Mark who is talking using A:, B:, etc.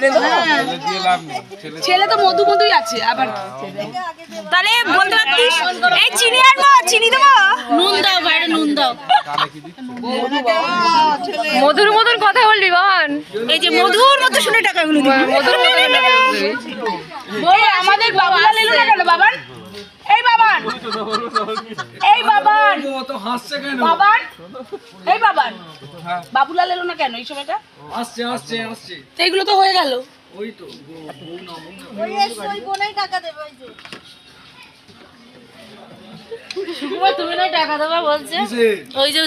A: পারে তো। ছেলে তো মধু মধুই আছে আবার।
B: তাহলে বলতে পারতিস এই চিনি আনবো, চিনি দেবো, নুন দাও, বাইরে নুন দাও।
C: মধুর মতন কথা বলবি বাবান,
B: এই যে মধুর মতো শুনে টাকাগুলো দিবি।
C: মধুর মতন টাকা বলবি।
A: এই আমাদের বাবুলাল এলো না কেন বাবান? এই বাবান, এই বাবান, বাবান, এই বাবান, বাবুলাল এলো না কেন এই সময়টা?
D: আসছে আসছে আসছে
A: তো এইগুলো তো হয়ে গেল।
D: ওই তো
B: তুমি না টাকা দেবা বলছে,
D: কিসে?
B: ওই যে